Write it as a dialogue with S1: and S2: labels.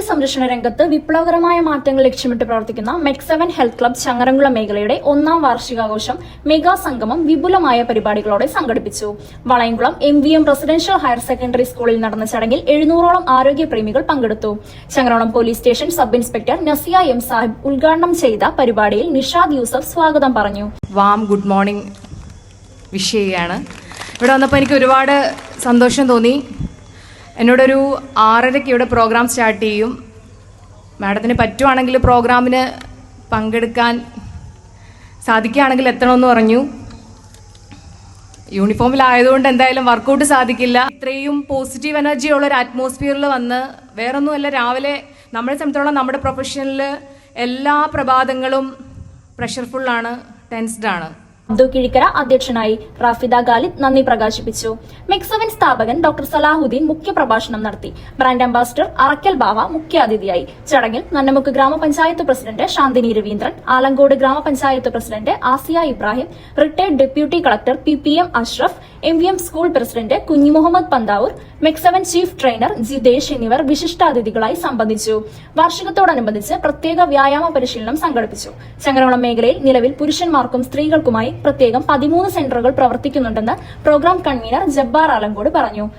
S1: സംരക്ഷണ രംഗത്ത് വിപ്ലവകരമായ മാറ്റങ്ങൾ ലക്ഷ്യമിട്ട് പ്രവർത്തിക്കുന്ന മെക്സവൻ ഹെൽത്ത് ക്ലബ് ചങ്ങരംകുളം മേഖലയുടെ 1ാം വാർഷികാഘോഷം മെഗാ സംഗമം വിപുലമായ പരിപാടികളോടെ സംഘടിപ്പിച്ചു. Valayamkulam MVM residential higher secondary സ്കൂളിൽ നടന്ന ചടങ്ങിൽ 700ഓളം ആരോഗ്യപ്രേമികൾ പങ്കെടുത്തു. Changaramkulam police station sub inspector Nasiya M Sahib ഉദ്ഘാടനം ചെയ്ത പരിപാടിയിൽ നിഷാദ് യൂസഫ് സ്വാഗതം പറഞ്ഞു.
S2: ഗുഡ് മോർണിംഗ് വിഷ് ചെയ്യുകയാണ്. ഇവിടെ വന്നപ്പോൾ എനിക്ക് ഒരുപാട് സന്തോഷം തോന്നി. എന്നോടൊരു 6:30 ഇവിടെ പ്രോഗ്രാം സ്റ്റാർട്ട് ചെയ്യും, മാഡത്തിന് പറ്റുവാണെങ്കിൽ പ്രോഗ്രാമിന് പങ്കെടുക്കാൻ സാധിക്കുകയാണെങ്കിൽ എത്തണമെന്ന് പറഞ്ഞു. യൂണിഫോമിലായതുകൊണ്ട് എന്തായാലും വർക്കൗട്ട് സാധിക്കില്ല. ഇത്രയും പോസിറ്റീവ് എനർജി ഉള്ള ഒരു അറ്റ്മോസ്ഫിയറിൽ വന്ന് വേറൊന്നുമല്ല, രാവിലെ നമ്മളെ സംബന്ധിച്ചോളം നമ്മുടെ പ്രൊഫഷനിൽ എല്ലാ പ്രഭാതങ്ങളും പ്രഷർഫുള്ളാണ്, ടെൻസ്ഡ് ആണ്.
S1: അബ്ദു കിഴിക്കര അധ്യക്ഷനായി. റാഫിദ ഖാലിദ് നന്ദി പ്രകാശിപ്പിച്ചു. മെക്സവൻ സ്ഥാപകൻ ഡോക്ടർ സലാഹുദ്ദീൻ മുഖ്യപ്രഭാഷണം നടത്തി. ബ്രാൻഡ് അംബാസിഡർ അറക്കൽ ബാവ മുഖ്യാതിഥിയായി. ചടങ്ങിൽ നന്നമുക്ക് ഗ്രാമപഞ്ചായത്ത് പ്രസിഡന്റ് ശാന്തിനി രവീന്ദ്രൻ, ആലങ്കോട് ഗ്രാമപഞ്ചായത്ത് president Asiya Ibrahim, retired deputy collector PPM Ashraf, MVM school president Kunjimuhammad Panthavoor, മെക്സവൻ ചീഫ് ട്രെയിനർ ജിതേഷ് എന്നിവർ വിശിഷ്ടാതിഥികളായി സംബന്ധിച്ചു. വാർഷികത്തോടനുബന്ധിച്ച് പ്രത്യേക വ്യായാമ പരിശീലനം സംഘടിപ്പിച്ചു. ചങ്ങരംകുളം മേഖലയിൽ നിലവിൽ പുരുഷന്മാർക്കും സ്ത്രീകൾക്കുമായി പ്രത്യേകം 13 സെന്ററുകൾ പ്രവർത്തിക്കുന്നുണ്ടെന്ന് പ്രോഗ്രാം കൺവീനർ ജബ്ബാർ ആലങ്കോട് പറഞ്ഞു.